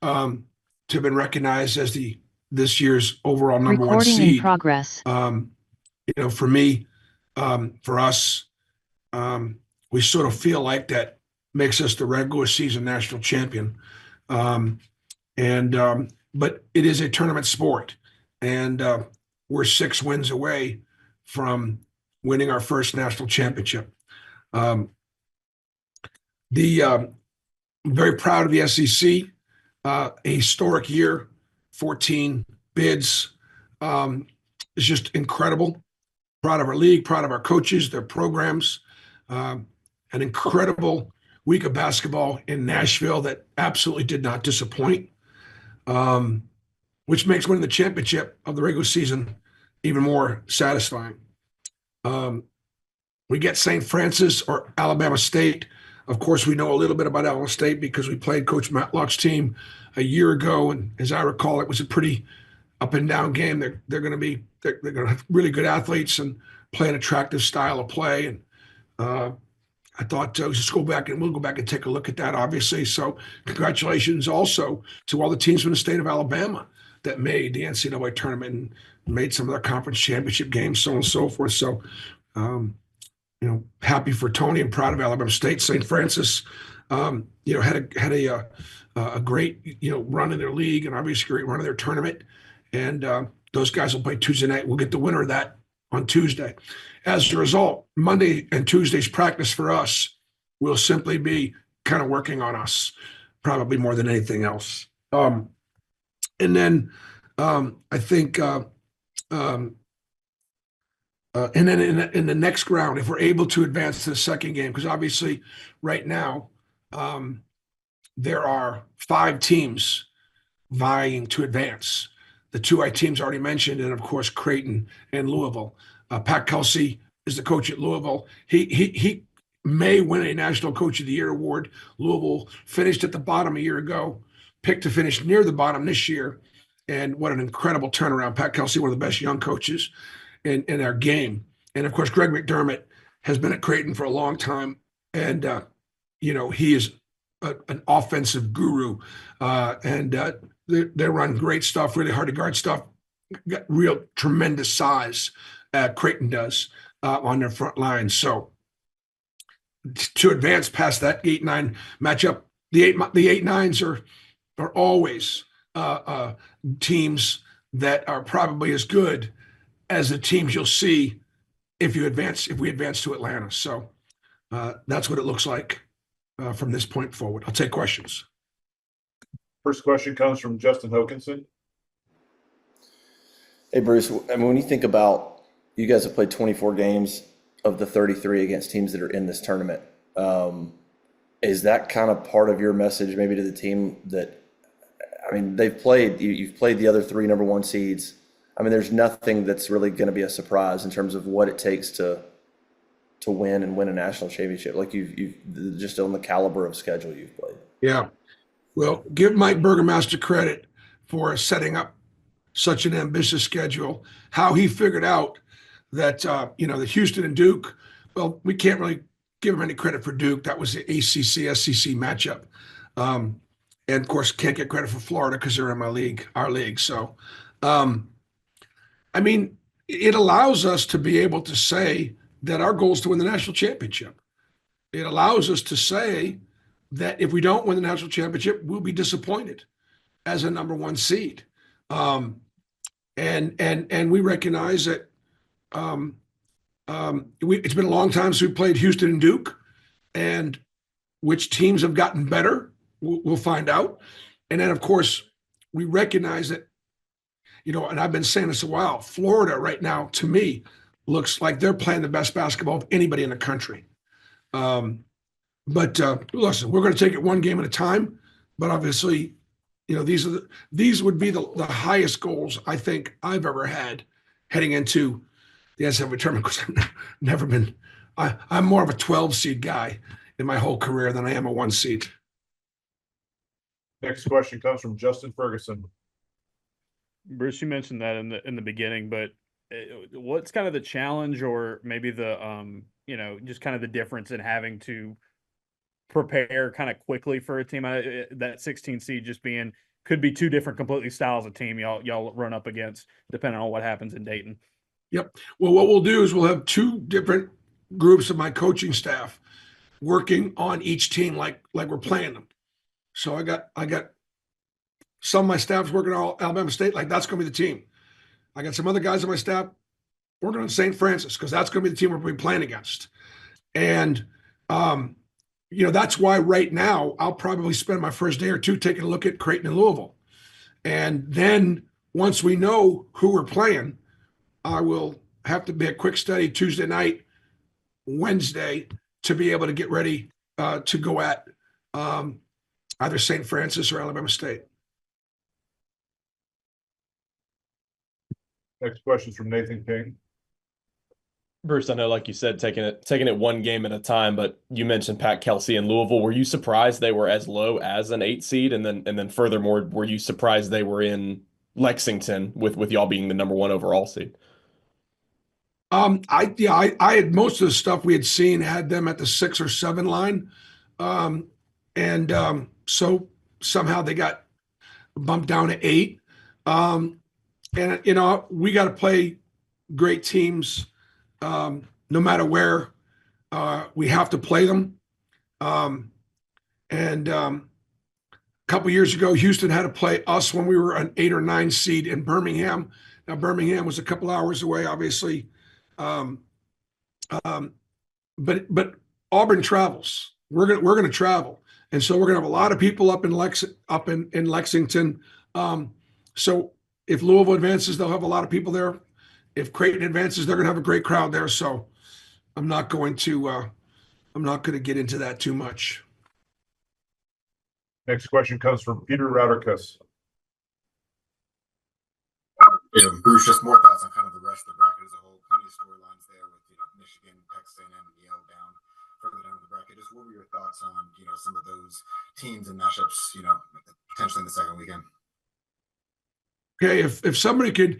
to have been recognized as this year's overall number one Recording in seed. progress. For me, for us, we sort of feel like that makes us the regular season national champion. Um, and But it is a tournament sport, and we're 6 wins away from winning our first national championship. Um, the I'm very proud of the SEC. A historic year, 14 bids. It's just incredible. Proud of our league, proud of our coaches, their programs. Um, an incredible week of basketball in Nashville that absolutely did not disappoint, um, which makes winning the championship of the regular season even more satisfying. Um, we get St. Francis or Alabama State. Of course, we know a little bit about Alabama State because we played Coach Matlock's team a year ago, and as I recall, it was a pretty up and down game. They're going to have really good athletes and play an attractive style of play. And uh, I thought we'll go back and take a look at that, obviously. So congratulations also to all the teams from the state of Alabama that made the NCAA tournament and made some of their conference championship games, so on and so forth. So, um, happy for Tony and proud of Alabama State. St. Francis, had a great run in their league and obviously a great run in their tournament. And those guys will play Tuesday night. We'll get the winner of that on Tuesday. As a result, Monday and Tuesday's practice for us will simply be kind of working on us, probably more than anything else. And then I think, and then in the next round, if we're able to advance to the second game, because obviously right now there are 5 teams vying to advance. The 2 teams already mentioned, and of course Creighton and Louisville. Pat Kelsey is the coach at Louisville. He may win a National Coach of the Year award. Louisville finished at the bottom a year ago, picked to finish near the bottom this year, and what an incredible turnaround! Pat Kelsey, one of the best young coaches in our game, and of course Greg McDermott has been at Creighton for a long time, and he is an offensive guru, and they run great stuff, really hard to guard stuff, got real tremendous size. Creighton does on their front line. So to advance past that 8-9 matchup, the 8-9s are always teams that are probably as good as the teams you'll see if we advance to Atlanta. So that's what it looks like from this point forward. I'll take questions. First question comes from Justin Hokanson. Hey, Bruce, I mean, when you think about, you guys have played 24 games of the 33 against teams that are in this tournament. Is that kind of part of your message maybe to the team that, I mean, you've played the other 3 number 1 seeds. I mean, there's nothing that's really going to be a surprise in terms of what it takes to win and win a national championship. Like you've just on the caliber of schedule you've played. Yeah. Well, give Mike Burgermaster credit for setting up such an ambitious schedule. How he figured out that the Houston and Duke. Well, we can't really give him any credit for Duke. That was the ACC SEC matchup, and of course can't get credit for Florida because they're in our league. So, I mean, it allows us to be able to say that our goal is to win the national championship. It allows us to say that if we don't win the national championship, we'll be disappointed as a number 1 seed. And we recognize that it's been a long time since we played Houston and Duke, and which teams have gotten better, we'll find out. And then, of course, we recognize that, and I've been saying this a while, Florida right now, to me, looks like they're playing the best basketball of anybody in the country. But listen, we're going to take it one game at a time. But obviously, these would be the highest goals I think I've ever had heading into the NCAA tournament, because I've never been. I'm more of a 12 seed guy in my whole career than I am a 1 seed. Next question comes from Justin Ferguson. Bruce, you mentioned that in the beginning, but what's kind of the challenge, or maybe the just kind of the difference in having to prepare kind of quickly for a team, that 16 seed just being could be two different completely styles of team y'all run up against depending on what happens in Dayton. Yep. Well, what we'll do is we'll have two different groups of my coaching staff working on each team like we're playing them. So I got some of my staff's working on Alabama State, like that's going to be the team. I got some other guys on my staff working on St. Francis because that's going to be the team we're playing against. And that's why right now I'll probably spend my first day or two taking a look at Creighton and Louisville. And then once we know who we're playing, I will have to be a quick study Tuesday night, Wednesday to be able to get ready to go at either St. Francis or Alabama State. Next question is from Nathan King. Bruce, I know, like you said, taking it one game at a time, but you mentioned Pat Kelsey and Louisville. Were you surprised they were as low as an 8 seed? And then furthermore, were you surprised they were in Lexington with y'all being the number 1 overall seed? I had most of the stuff we had seen had them at the 6 or 7 line. So somehow they got bumped down to 8. We got to play great teams no matter where we have to play them. A couple years ago, Houston had to play us when we were an 8 or 9 seed in Birmingham. Now, Birmingham was a couple hours away, obviously. But Auburn travels. We're gonna travel, and so we're gonna have a lot of people up in Lexington. So if Louisville advances, they'll have a lot of people there. If Creighton advances, they're gonna have a great crowd there. So I'm not going to get into that too much. Next question comes from Peter Rauderkus. Bruce, just more thoughts on kind of the rest of the bracket as a whole. Plenty of storylines there with Michigan, Texas A&M, and Yale down further down the bracket. Just what were your thoughts on some of those teams and matchups potentially in the second weekend? Okay, if somebody could,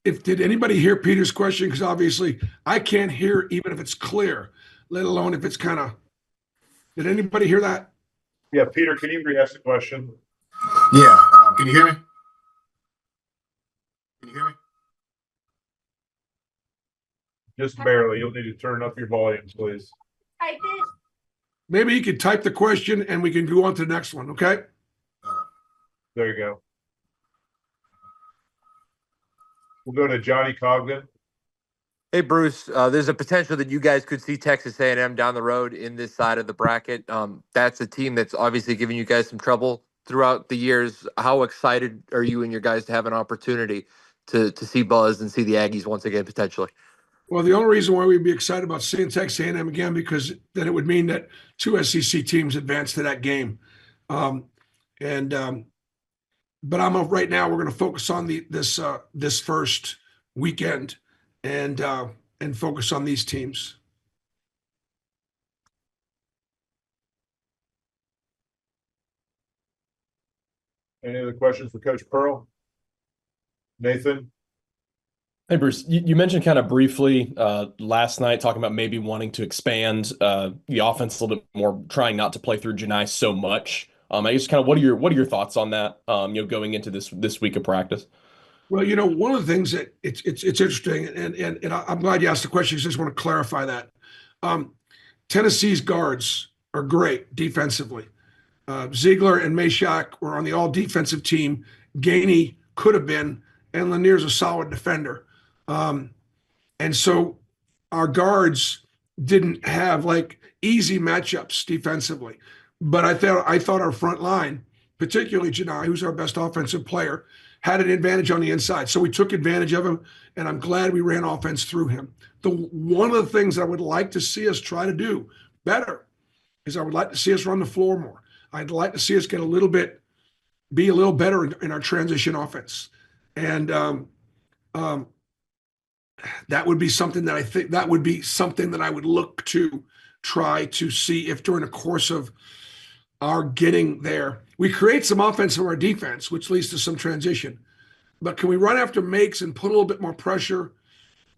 did anybody hear Peter's question? Because obviously I can't hear even if it's clear, let alone if it's kind of. Did anybody hear that? Yeah, Peter, can you re-ask the question? Yeah, can you hear me? Can you hear me? Just barely. You'll need to turn up your volume, please. Type it. Maybe you could type the question and we can go on to the next one, okay? There you go. We'll go to Johnny Cogden. Hey, Bruce, there's a potential that you guys could see Texas A&M down the road in this side of the bracket. That's a team that's obviously given you guys some trouble throughout the years. How excited are you and your guys to have an opportunity to see buzz and see the Aggies once again, potentially? Well, the only reason why we'd be excited about seeing Texas A&M again, because then it would mean that 2 SEC teams advanced to that game. But right now we're going to focus on this first weekend and focus on these teams. Any other questions for Coach Pearl? Nathan? Hey, Bruce, you mentioned kind of briefly last night talking about maybe wanting to expand the offense a little bit more, trying not to play through Janai so much. I guess kind of what are your thoughts on that? Going into this week of practice. Well, one of the things that it's interesting, and I'm glad you asked the question. I just want to clarify that Tennessee's guards are great defensively. Ziegler and Meshack were on the all defensive team. Gainey could have been, and Lanier's a solid defender. And so our guards didn't have like easy matchups defensively. But I thought our front line, particularly Janai, who's our best offensive player, had an advantage on the inside. So we took advantage of him, and I'm glad we ran offense through him. One of the things I would like to see us try to do better is I would like to see us run the floor more. I'd like to see us be a little better in our transition offense. And that would be something that I would look to try to see if during the course of our getting there, we create some offense from our defense, which leads to some transition. But can we run after makes and put a little bit more pressure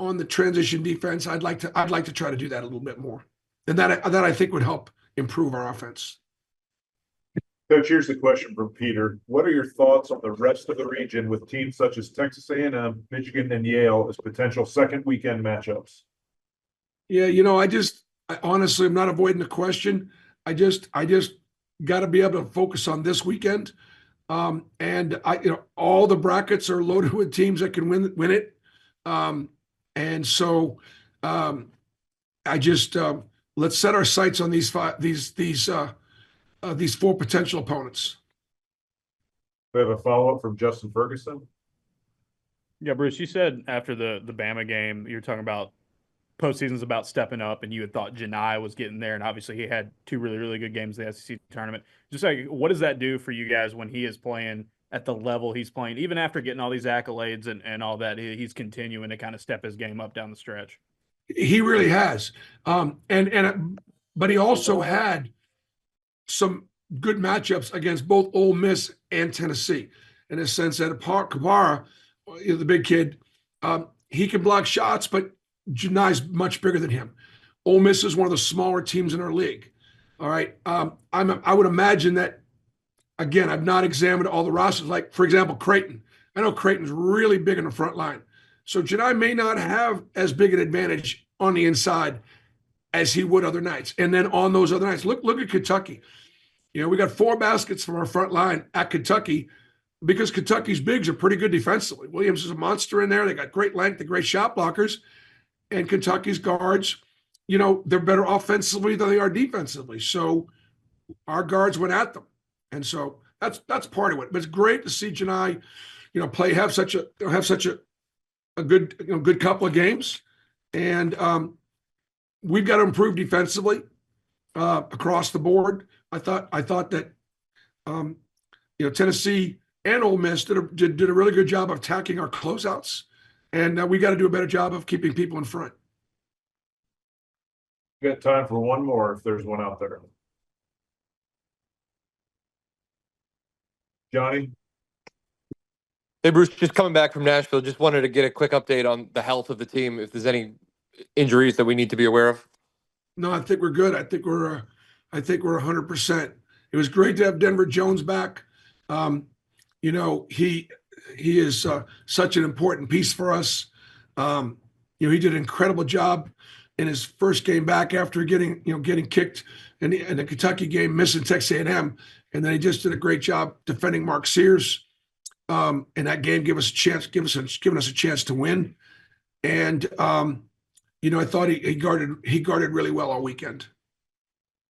on the transition defense? I'd like to try to do that a little bit more, and that I think would help improve our offense. Coach, here's the question from Peter. What are your thoughts on the rest of the region with teams such as Texas A&M, Michigan, and Yale as potential second weekend matchups? Yeah, I honestly, I'm not avoiding the question. I just got to be able to focus on this weekend. And all the brackets are loaded with teams that can win it. And so I just let's set our sights on these four potential opponents. We have a follow-up from Justin Ferguson. Yeah, Bruce, you said after the Bama game, you were talking about postseason's about stepping up, and you had thought Janai was getting there, and obviously he had two really, really good games in the SEC tournament. Just like, what does that do for you guys when he is playing at the level he's playing, even after getting all these accolades and all that? He's continuing to kind of step his game up down the stretch. He really has, but he also had some good matchups against both Ole Miss and Tennessee, in the sense that Kabara, the big kid, he can block shots, but Janai's much bigger than him. Ole Miss is one of the smaller teams in our league. All right. I would imagine that, again, I've not examined all the rosters. Like, for example, Creighton. I know Creighton's really big in the front line. So Janai may not have as big an advantage on the inside as he would other nights. And then on those other nights, look at Kentucky. We got 4 baskets from our front line at Kentucky because Kentucky's bigs are pretty good defensively. Williams is a monster in there. They got great length and great shot blockers. And Kentucky's guards, they're better offensively than they are defensively. So our guards went at them. And so that's part of it. But it's great to see Janai, have such a good couple of games. And we've got to improve defensively across the board. I thought that Tennessee and Ole Miss did a really good job of attacking our closeouts. And we got to do a better job of keeping people in front. We got time for one more if there's one out there. Johnny? Hey, Bruce, just coming back from Nashville, just wanted to get a quick update on the health of the team, if there's any injuries that we need to be aware of. No, I think we're good. I think we're 100%. It was great to have Denver Jones back. He is such an important piece for us. He did an incredible job in his first game back after getting kicked in the Kentucky game, missing Texas A&M, and then he just did a great job defending Mark Sears. And that game giving us a chance to win. And I thought he guarded really well all weekend.